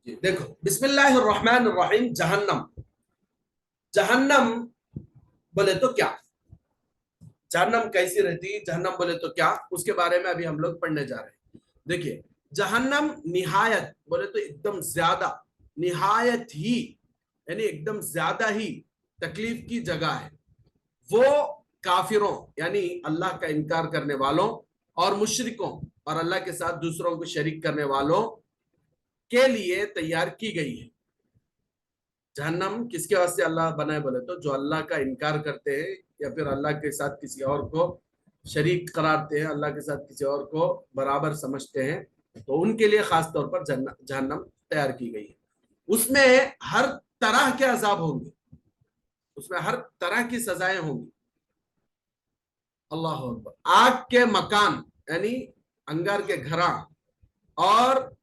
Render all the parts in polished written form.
देखो, बिस्मिल्लाहिर्रहमानिर्रहीम। जहन्नम, जहन्नम बोले तो क्या, जहन्नम कैसी रहती, जहन्नम बोले तो क्या, उसके बारे में अभी हम लोग पढ़ने जा रहे हैं। देखिए, जहन्नम निहायत बोले तो एकदम ज्यादा, निहायत ही यानी एकदम ज्यादा ही तकलीफ की जगह है। वो काफिरों यानी अल्लाह का इनकार करने वालों और मुशरिकों और अल्लाह के साथ दूसरों को शरीक करने वालों के लिए तैयार की गई है। जहन्नम किसके वास्ते अल्लाह बनाए बोले तो जो अल्लाह का इनकार करते हैं या फिर अल्लाह के साथ किसी और को शरीक करारते हैं, अल्लाह के साथ किसी और को बराबर समझते हैं, तो उनके लिए खास तौर पर जहन्नम तैयार की गई है। उसमें हर तरह के अजाब होंगे, उसमें हर तरह की सजाएं होंगी। अल्लाह अकबर। आग के मकान यानी अंगार के घरा और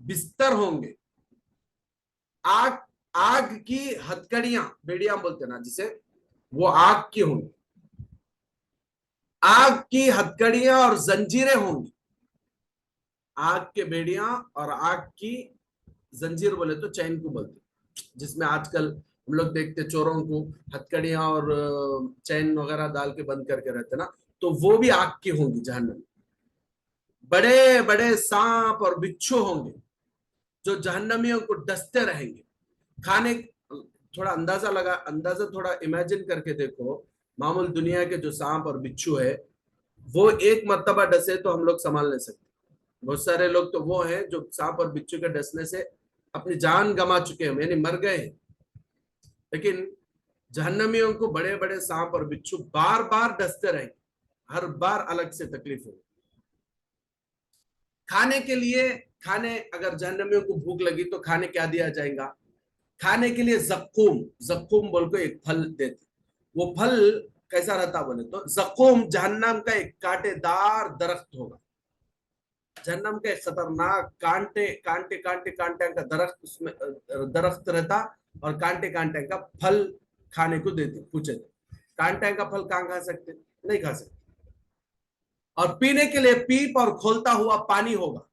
बिस्तर होंगे। आग आग की हथकड़ियां, बेड़ियां बोलते ना जिसे, वो आग की होंगी। आग की हथकड़ियां और जंजीरें होंगी। आग के बेड़ियां और आग की जंजीर बोले तो चैन को बोलते, जिसमें आजकल हम लोग देखते चोरों को हथकड़ियां और चैन वगैरह डाल के बंद करके रहते ना, तो वो भी आग की होंगी जहन्नम में। बड़े बड़े सांप और बिच्छू होंगे जो जहन्नमियों को डसते रहेंगे। खाने, थोड़ा अंदाजा थोड़ा इमेजिन करके देखो। मामूल दुनिया के जो सांप और बिच्छू है, वो एक मर्तबा डसे तो हम लोग संभाल नहीं सकते। बहुत सारे लोग तो वो हैं जो सांप और बिच्छू के डसने से अपनी जान गंवा चुके हैं, यानी मर गए हैं। लेकिन जहन्नमियों को बड़े बड़े सांप और बिच्छू बार बार डसते रहेंगे, हर बार अलग से तकलीफ होगी। खाने के लिए, खाने अगर जहन्नमियों को भूख लगी तो खाने क्या दिया जाएगा? खाने के लिए जक्कूम, जक्कूम बोल के एक फल देते। वो फल कैसा रहता बोले तो, जक्कूम जहन्नम का एक कांटेदार दरख्त होगा। जहन्नम का एक खतरनाक कांटे कांटे कांटे कांटे का दरख्त, उसमें दरख्त रहता और कांटे कांटे का फल खाने को देते। पूछे कांटे का फल कहाँ खा सकते? नहीं खा सकते। और पीने के लिए पीप और खोलता हुआ पानी होगा,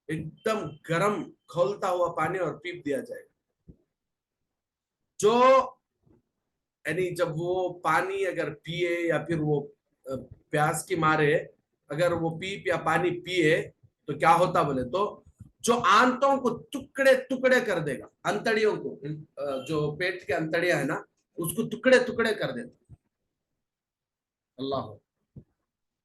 एकदम गर्म खोलता हुआ पानी और पीप दिया जाएगा। जो यानी जब वो पानी अगर पिए या फिर वो प्यास की मारे अगर वो पीप या पानी पिए तो क्या होता बोले तो, जो आंतों को टुकड़े टुकड़े कर देगा, अंतड़ियों को, जो पेट के अंतड़ियां है ना, उसको टुकड़े टुकड़े कर देता। अल्लाह।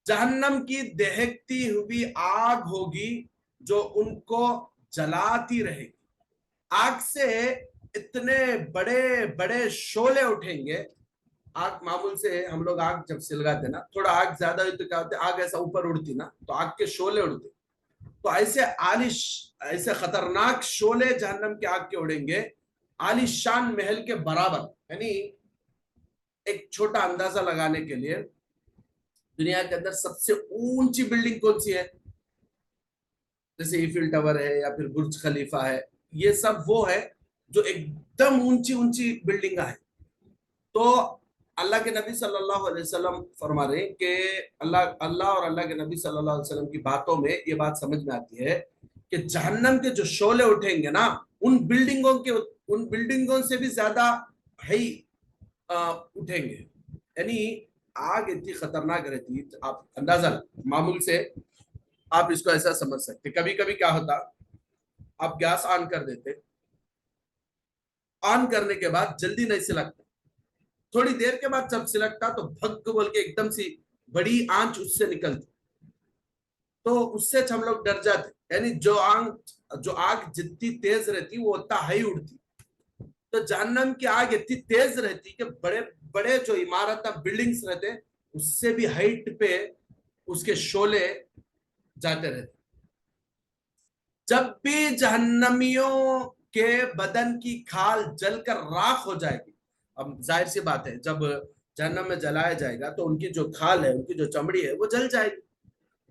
जहन्नम की दहकती हुई आग होगी जो उनको जलाती रहेगी। आग से इतने बड़े बड़े शोले उठेंगे। आग मामूल से हम लोग आग जब सिलगाते ना, थोड़ा आग ज्यादा हुई तो क्या होता है, आग ऐसा ऊपर उड़ती ना तो आग के शोले उड़ते। तो ऐसे ऐसे खतरनाक शोले जहन्नम के आग के उड़ेंगे, आलिशान महल के बराबर। यानी एक छोटा अंदाजा लगाने के लिए, दुनिया के अंदर सबसे ऊंची बिल्डिंग कौन सी है? जैसे ईफिल टावर है या फिर बुर्ज खलीफा है, ये सब वो है जो एकदम ऊंची ऊंची बिल्डिंग है। तो अल्लाह के नबी सल्लल्लाहु अलैहि वसल्लम फरमा रहे हैं कि अल्लाह अल्लाह और अल्लाह के नबी सल्लल्लाहु अलैहि वसल्लम की बातों में ये बात समझ में आती है कि जहन्नम के जो शोले उठेंगे ना, उन बिल्डिंगों से भी ज्यादा हाई उठेंगे। यानी आग इतनी खतरनाक रहती है, आप अंदाजा मामूल से आप इसको ऐसा समझ सकते। कभी कभी क्या होता, आप गैस ऑन कर देते, ऑन करने के बाद जल्दी नहीं सिलकता, थोड़ी देर के बाद जब सिलकता तो भग बोल के एकदम सी बड़ी आंच उससे निकलती, तो उससे हम लोग डर जाते। यानी जो आग जितनी तेज रहती वो उतना हाई उड़ती। तो जहन्नम की आग इतनी तेज रहती कि बड़े बड़े जो इमारत बिल्डिंग्स रहते उससे भी हाइट पे उसके शोले जाते रहते। जब भी जहन्नमियों के बदन की खाल जलकर राख हो जाएगी, अब जाहिर सी बात है जब जहन्नम में जलाया जाएगा तो उनकी जो खाल है, उनकी जो चमड़ी है वो जल जाएगी।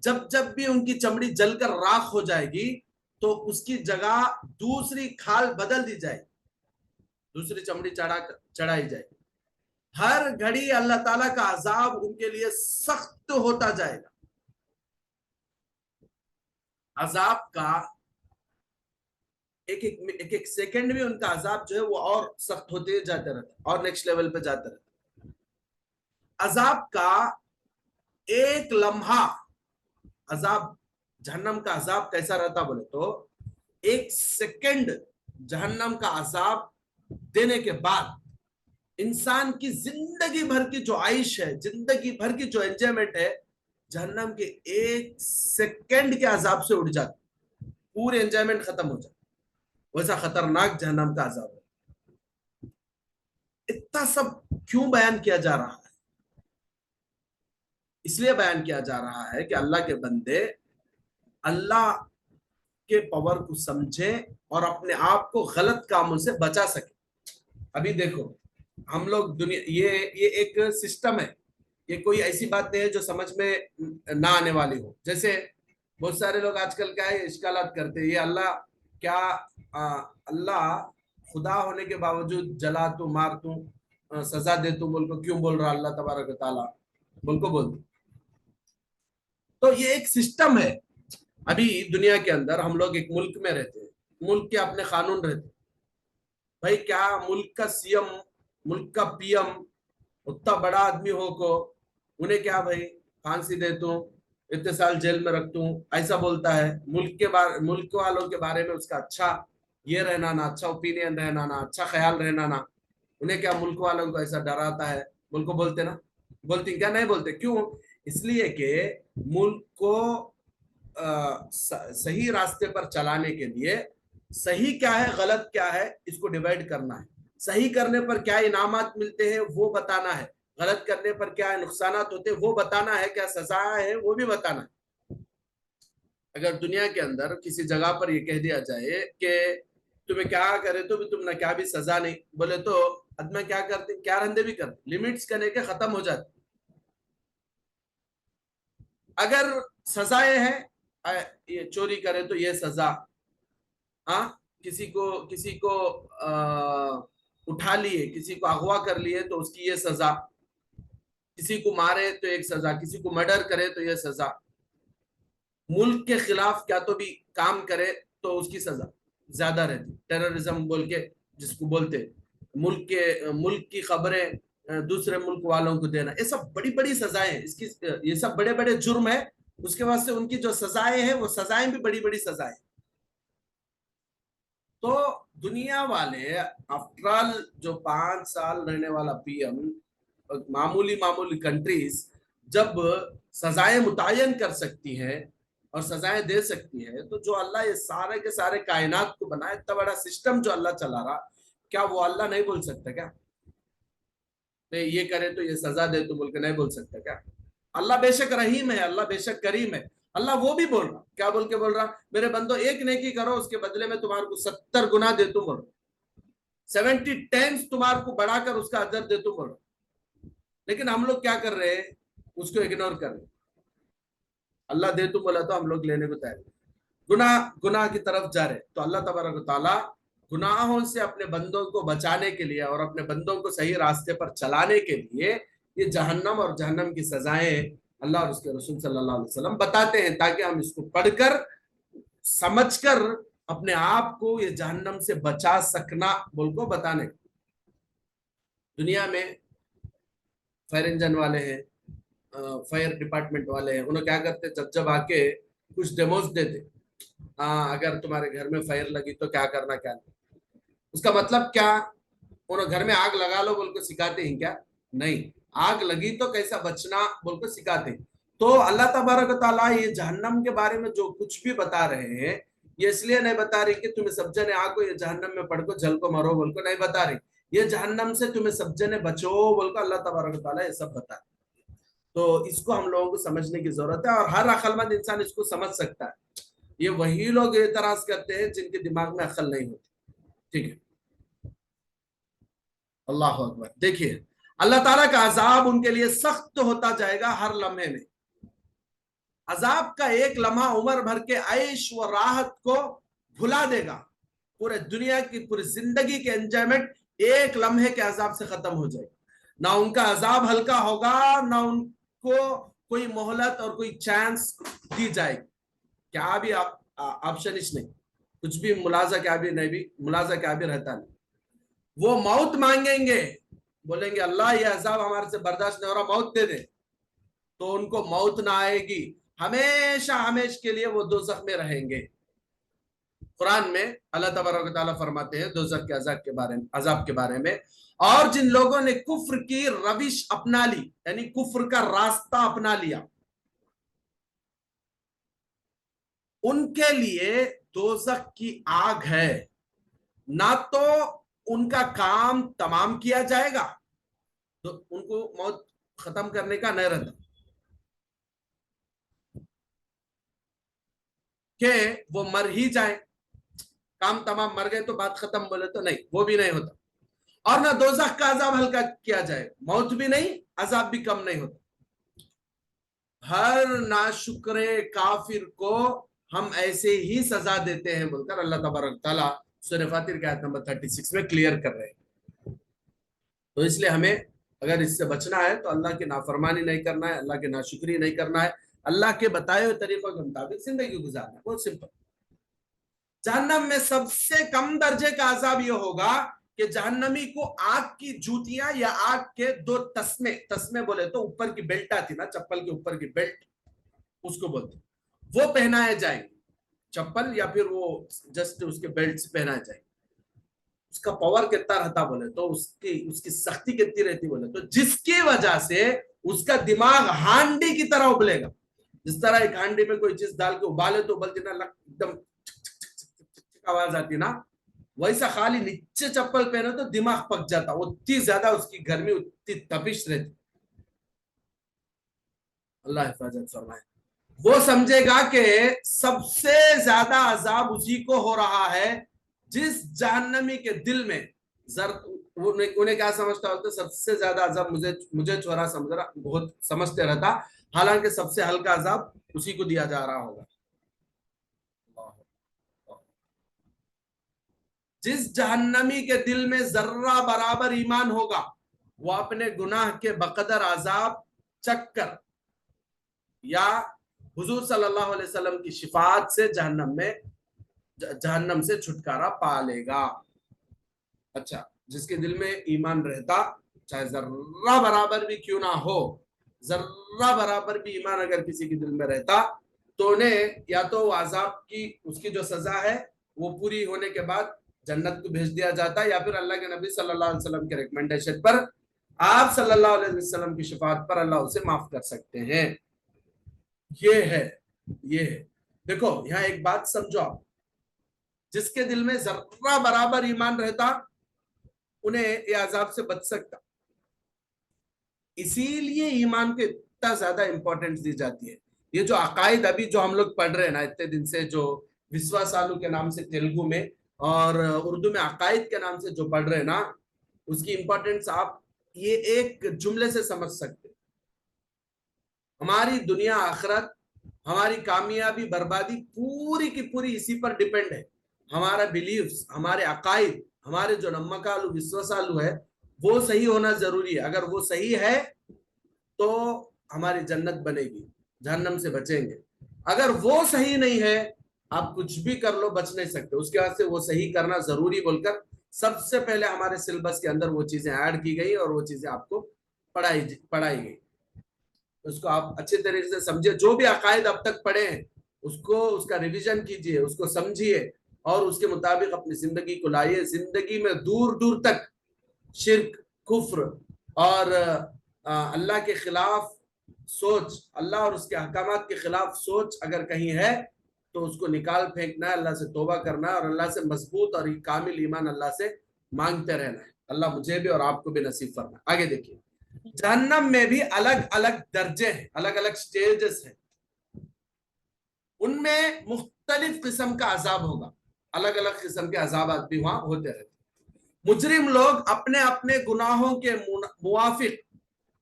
जब जब भी उनकी चमड़ी जलकर राख हो जाएगी तो उसकी जगह दूसरी खाल बदल दी जाएगी, दूसरी चमड़ी चढ़ाई जाएगी। हर घड़ी अल्लाह ताला का अजाब उनके लिए सख्त होता जाएगा। अजाब का एक एक सेकंड में उनका अजाब जो है वो और सख्त होते जाते रहता और नेक्स्ट लेवल पे जाते रहता। अजाब का एक लम्हा, अजाब जहन्नम का अजाब कैसा रहता बोले तो एक सेकंड जहन्नम का अजाब देने के बाद इंसान की जिंदगी भर की जो आयुष है, जिंदगी भर की जो एंजॉयमेंट है, जहन्नम के एक सेकंड के अजाब से उड़ जाती, पूरी एंजॉयमेंट खत्म हो जाती। वैसा खतरनाक जहन्नम का अजाब है। इतना सब क्यों बयान किया जा रहा है? इसलिए बयान किया जा रहा है कि अल्लाह के बंदे अल्लाह के पावर को समझे और अपने आप को गलत कामों से बचा सके। अभी देखो हम लोग दुनिया, ये एक सिस्टम है, ये कोई ऐसी बात नहीं है जो समझ में ना आने वाली हो। जैसे बहुत सारे लोग आजकल क्या है इश्कालात करते हैं, ये अल्लाह क्या, अल्लाह खुदा होने के बावजूद जला तू, मार तू, सजा दे तू बोल को क्यों बोल रहा अल्लाह तबारक व तआला बोल को बोल। तो ये एक सिस्टम है। अभी दुनिया के अंदर हम लोग एक मुल्क में रहते हैं, मुल्क के अपने कानून रहते हैं। भाई क्या मुल्क का सीएम, मुल्क का पीएम उतना बड़ा आदमी हो को उन्हें क्या भाई फांसी दे तू, इतने साल जेल में रख तू, ऐसा बोलता है। मुल्क वालों के बारे में उसका अच्छा ये रहना ना, अच्छा ओपिनियन रहना ना, अच्छा ख्याल रहना ना, उन्हें क्या मुल्क वालों को ऐसा डराता है। मुल्क को बोलते ना, बोलती क्या नहीं बोलते, क्यों? इसलिए कि मुल्क को सही रास्ते पर चलाने के लिए सही क्या है गलत क्या है इसको डिवाइड करना है। सही करने पर क्या इनामात मिलते हैं वो बताना है, गलत करने पर क्या नुकसानात होते हैं वो बताना है, क्या सजा है वो भी बताना है। अगर दुनिया के अंदर किसी जगह पर ये कह दिया जाए कि तुम्हें क्या करे तो भी तुम ना क्या भी सजा नहीं बोले तो आदमी क्या करते, क्या रंदे भी करते, लिमिट्स करने के खत्म हो जाते। अगर सजाएं हैं, ये चोरी करे तो ये सजा, हाँ किसी को उठा लिए, किसी को अगवा कर लिए तो उसकी ये सजा, किसी को मारे तो एक सजा, किसी को मर्डर करे तो ये सजा, मुल्क के खिलाफ क्या तो भी काम करे तो उसकी सजा ज्यादा रहती। टेररिज्म बोल के जिसको बोलते, मुल्क की खबरें दूसरे मुल्क वालों को देना, ये सब बड़ी बड़ी सजाएं हैं इसकी, ये सब बड़े बड़े जुर्म है। उसके बाद से उनकी जो सजाएं हैं वो सजाएं भी बड़ी बड़ी सजाएं। तो दुनिया वाले आफ्टर ऑल जो 5 साल रहने वाला पीएम, मामूली मामूली कंट्रीज जब सजाएं मुतय्यन कर सकती है और सजाएं दे सकती है, तो जो अल्लाह ये सारे के सारे कायनात को बनाए, इतना बड़ा सिस्टम जो अल्लाह चला रहा, क्या वो अल्लाह नहीं बोल सकता क्या? ये करे तो ये सजा दे तो बोल के नहीं बोल सकता क्या? अल्लाह बेशक रहीम है, अल्लाह बेशक करीम है। अल्लाह वो भी बोल रहा, क्या बोल के बोल रहा, मेरे बंदो एक नेकी करो उसके बदले में तुम्हारे को 70 गुना दे तुम बोलो, 70 टाइम्स तुम्हारे को बढ़ाकर उसका अजर दे तुम बोलो। लेकिन हम लोग क्या कर रहे हैं, उसको इग्नोर कर रहे हैं। अल्लाह दे तुम बोला तो हम लोग लेने को तैयार, गुनाह की तरफ जा रहे। तो अल्लाह तबारक ताला गुनाहों से अपने बंदों को बचाने के लिए और अपने बंदों को सही रास्ते पर चलाने के लिए ये जहन्नम और जहन्नम की सजाएं अल्लाह और उसके रसूल सल्लल्लाहु अलैहि वसल्लम बताते हैं, ताकि हम इसको पढ़कर समझकर अपने आप को ये जहन्नम से बचा सकना बोल को बताने। दुनिया में फायर इंजन वाले हैं, फायर डिपार्टमेंट वाले हैं, उन्हें क्या करते, जब जब आके कुछ डेमोज देते, हाँ अगर तुम्हारे घर में फायर लगी तो क्या करना क्या नहीं। उसका मतलब क्या, उन्हें घर में आग लगा लो बोल को सिखाते हैं क्या? नहीं, आग लगी तो कैसा बचना बोल को सिखाते। तो अल्लाह तबारक ताला ये जहन्नम के बारे में जो कुछ भी बता रहे हैं, ये इसलिए नहीं बता रही कि तुम्हें सब जने आग को ये जहन्नम में पड़ को जल को मरो बोल को नहीं बता रही, ये जहन्नम से तुम्हें सब जने बचो बोल को अल्लाह तबारक ताला ये सब बता। तो इसको हम लोगों को समझने की जरूरत है और हर अक्लमंद इंसान इसको समझ सकता है। ये वही लोग एतराज करते हैं जिनके दिमाग में अक्ल नहीं होती। ठीक है, अल्लाह अकबर। देखिए अल्लाह ताला का अजाब उनके लिए सख्त होता जाएगा हर लम्हे में। अजाब का एक लम्हा उम्र भर के ऐश व राहत को भुला देगा। पूरे दुनिया की पूरी जिंदगी के एंजॉयमेंट एक लम्हे के अजाब से खत्म हो जाएगा। ना उनका अजाब हल्का होगा, ना उनको कोई मोहलत और कोई चांस दी जाएगी। क्या भी ऑप्शन इस नहीं। کچھ بھی ملازہ کیا بھی رہتا نہیں. وہ موت مانگیں گے, بولیں گے اللہ یہ عذاب ہمارے سے برداشت نہیں ہو رہا, موت دے دے, تو ان کو موت نہ آئے گی, ہمیشہ ہمیشہ کے لیے وہ دوزخ میں رہیں گے. قرآن میں اللہ تبارک و تعالیٰ فرماتے ہیں دوزخ کے عذاب کے بارے میں, اور جن لوگوں نے کفر کی روش اپنا لی, یعنی کفر کا راستہ اپنا لیا, ان کے لیے دوزخ کی آگ ہے. نہ تو ان کا کام تمام کیا جائے گا, تو ان کو موت ختم کرنے کا نہیں رہتا کہ وہ مر ہی جائیں, کام تمام, مر گئے تو بات ختم, بولے تو نہیں, وہ بھی نہیں ہوتا. اور نہ دوزخ کا عذاب ہلکا کیا جائے, موت بھی نہیں, عذاب بھی کم نہیں ہوتا. ہر ناشکر کافر کو ہم ایسے ہی سزا دیتے ہیں بول کر اللہ تبارک تعالیٰ سورہ فاتر کی آیت نمبر 36 میں کلیئر کر رہے ہیں. تو اس لیے ہمیں اگر اس سے بچنا ہے تو اللہ کی نافرمانی نہیں کرنا ہے, اللہ کی ناشکری نہیں کرنا ہے, اللہ کے بتائے ہوئے طریقوں کے مطابق زندگی گزارنا ہے. بہت سمپل. جہنم میں سب سے کم درجے کا عذاب یہ ہوگا کہ جہنمی کو آگ کی جوتیاں یا آگ کے 2 تسمے بولے تو اوپر کی بیلٹ آتی نا, چپل کے اوپر کی بیلٹ, اس کو بولتے, وہ پہنائے جائیں گے. چپل یا پھر وہ جسٹ اس کے بیلٹ سے پہنائے جائیں گے. اس کا پاور کتنا رہتا بولے تو اس کی سختی کتنی رہتی بولے تو جس کی وجہ سے اس کا دماغ ہانڈی کی طرح ابلے گا. جس طرح ایک ہانڈی میں کوئی چیز ڈال کے ابالے تو ابلتی نا, ایک دم آواز آتی نا, ویسا خالی نیچے چپل پہنے تو دماغ پک جاتا, اتنی زیادہ اس کی گرمی, اتنی تپش رہتی. اللہ حفاظت فرمائے. وہ سمجھے گا کہ سب سے زیادہ عذاب اسی کو ہو رہا ہے جس جہنمی کے دل میں انہیں کیا سمجھتا ہوتا, سب سے زیادہ عذاب مجھے چھوڑا سمجھ رہا, بہت سمجھتے رہتا, حالانکہ سب سے ہلکا عذاب اسی کو دیا جا رہا ہوگا. جس جہنمی کے دل میں ذرہ برابر ایمان ہوگا وہ اپنے گناہ کے بقدر عذاب چک کر یا حضور صلی اللہ علیہ وسلم کی شفاعت سے جہنم سے چھٹکارا پا لے گا. اچھا, جس کے دل میں ایمان رہتا, چاہے ذرہ برابر بھی کیوں نہ ہو, ذرہ برابر بھی ایمان اگر کسی کے دل میں رہتا تو انہیں یا تو عذاب کی اس کی جو سزا ہے وہ پوری ہونے کے بعد جنت کو بھیج دیا جاتا, یا پھر اللہ کے نبی صلی اللہ علیہ وسلم کے ریکمنڈیشن پر, آپ صلی اللہ علیہ وسلم کی شفاعت پر اللہ اسے معاف کر سکتے ہیں. یہ ہے. دیکھو یہاں ایک بات سمجھو آپ, جس کے دل میں ذرہ برابر ایمان رہتا انہیں یہ عذاب سے بچ سکتا. اسی لیے ایمان کو اتنا زیادہ امپورٹنس دی جاتی ہے. یہ جو عقائد ابھی جو ہم لوگ پڑھ رہے ہیں نا اتنے دن سے, جو وشواسالو کے نام سے تیلگو میں اور اردو میں عقائد کے نام سے جو پڑھ رہے ہیں نا, اس کی امپورٹنس آپ یہ ایک جملے سے سمجھ سکتے. ہماری دنیا آخرت, ہماری کامیابی بربادی پوری کی پوری اسی پر ڈیپینڈ ہے. ہمارا بلیفز, ہمارے عقائد, ہمارے جو نمکالو وشواسالو ہے وہ صحیح ہونا ضروری ہے. اگر وہ صحیح ہے تو ہماری جنت بنے گی, جہنم سے بچیں گے. اگر وہ صحیح نہیں ہے آپ کچھ بھی کر لو بچ نہیں سکتے. اس کے بعد سے وہ صحیح کرنا ضروری بول کر سب سے پہلے ہمارے سلیبس کے اندر وہ چیزیں ایڈ کی گئی اور وہ چیزیں آپ کو پڑھائی گئی. اس کو آپ اچھے طریقے سے سمجھے. جو بھی عقائد اب تک پڑھے ہیں اس کا ریویژن کیجئے, اس کو سمجھیے اور اس کے مطابق اپنی زندگی کو لائیے. زندگی میں دور دور تک شرک, کفر اور اللہ کے خلاف سوچ, اللہ اور اس کے احکامات کے خلاف سوچ اگر کہیں ہے تو اس کو نکال پھینکنا ہے, اللہ سے توبہ کرنا ہے اور اللہ سے مضبوط اور کامل ایمان اللہ سے مانگتے رہنا ہے. اللہ مجھے بھی اور آپ کو بھی نصیب فرمائے. آگے دیکھیے, جہنم میں بھی الگ الگ درجے ہیں, الگ الگ سٹیجز ہیں. ان میں مختلف قسم کا عذاب ہوگا, الگ الگ قسم کے عذابات بھی وہاں ہوتے رہتے. مجرم لوگ اپنے اپنے گناہوں کے موافق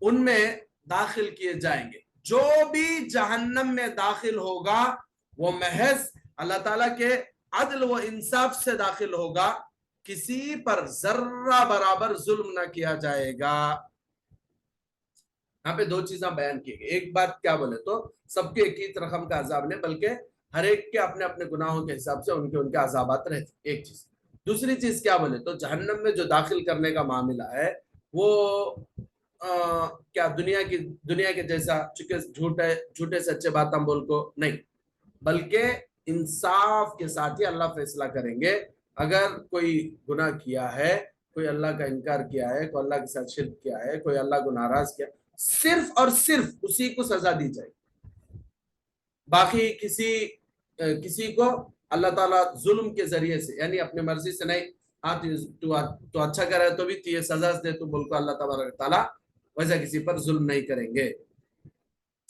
ان میں داخل کیے جائیں گے. جو بھی جہنم میں داخل ہوگا وہ محض اللہ تعالیٰ کے عدل و انصاف سے داخل ہوگا, کسی پر ذرہ برابر ظلم نہ کیا جائے گا. یہاں پہ 2 چیزیں بیان کی گئی. ایک بات کیا بولے تو سب کے ایک ہی رقم کا عذاب نہیں, بلکہ हर एक के अपने अपने गुनाहों के हिसाब से उनके उनके अजाबात रहते, एक चीज। दूसरी चीज क्या बोले तो जहन्नम में जो दाखिल करने का मामला है वो क्या दुनिया के जैसा चूंकि झूठे सच्चे बात हम बोल को नहीं, बल्कि इंसाफ के साथ ही अल्लाह फैसला करेंगे। अगर कोई गुनाह किया है, कोई अल्लाह का इनकार किया है, कोई अल्लाह के साथ शिर्क किया है, कोई अल्लाह को नाराज किया, सिर्फ और सिर्फ उसी को सजा दी जाएगी। बाकी किसी को अल्लाह ताला जुल्म के जरिए से यानी अपनी मर्जी से नहीं, हाँ तू अच्छा कर रहा है तो भी तू ये सजा दे तो बोल को अल्लाह तबारक ताला वैसा किसी पर जुल्म नहीं करेंगे।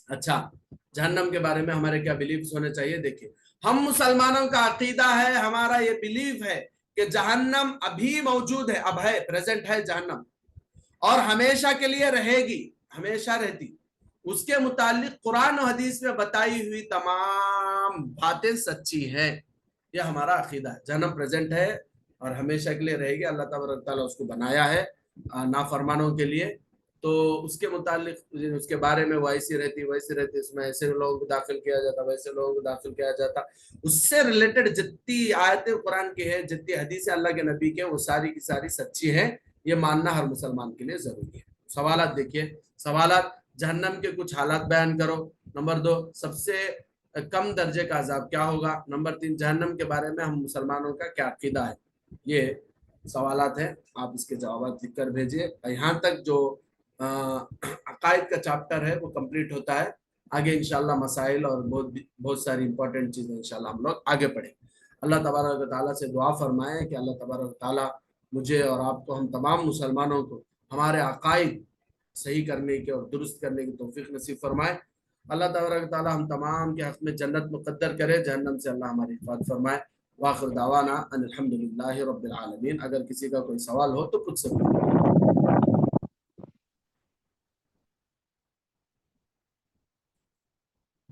अच्छा, जहन्नम के बारे में हमारे क्या बिलीव्स होने चाहिए? देखिए, हम मुसलमानों का अकीदा है, हमारा ये बिलीव है कि जहन्नम अभी मौजूद है, अब है, प्रेजेंट है जहन्नम, और हमेशा के लिए रहेगी, हमेशा रहती। उसके मुतालिक कुरान और हदीस में बताई हुई तमाम बातें सच्ची हैं। यह हमारा अकीदा है, जहन्नम प्रेजेंट है और हमेशा के लिए रहेगी। अल्लाह तबारक तआला उसको बनाया है नाफरमानों के लिए, तो उसके मुतालिक उसके बारे में वैसी रहती, इसमें ऐसे लोगों को दाखिल किया जाता, वैसे लोगों को दाखिल किया जाता। उससे रिलेटेड जितनी आयतें कुरान की है, जितनी हदीसें अल्लाह के नबी के, वो सारी की सारी सच्ची है। ये मानना हर मुसलमान के लिए जरूरी है। सवालात देखिए, सवालात, जहन्नम के कुछ हालात बयान करो। नंबर 2, सबसे कम दर्जे का अजाब क्या होगा। नंबर 3, जहन्नम के बारे में हम मुसलमानों का क्या अकीदा है। ये सवालात हैं, आप इसके जवाब लिख कर भेजिए। यहाँ तक जो अकायद का चैप्टर है वो कंप्लीट होता है। आगे इंशाल्लाह मसाइल और बहुत सारी इंपॉर्टेंट चीजें इंशाल्लाह हम लोग आगे पढ़ेंगे। अल्लाह तबारक व तआला से दुआ फरमाएं कि अल्लाह तबारक व तआला मुझे और आपको, हम तमाम मुसलमानों को हमारे अकायद सही करने के और दुरुस्त करने की तौफीक नसीब फरमाए। अल्लाह तबारक व तआला हम तमाम के हक में जन्नत मुक़द्दर करे, जहन्नम से अल्लाह हमारी हिफाजत फरमाए। वाखिर दावाना अनिल हम्दुलिल्लाहि रब्बिल आलमीन। अगर किसी का कोई सवाल हो तो पूछ सकते हैं।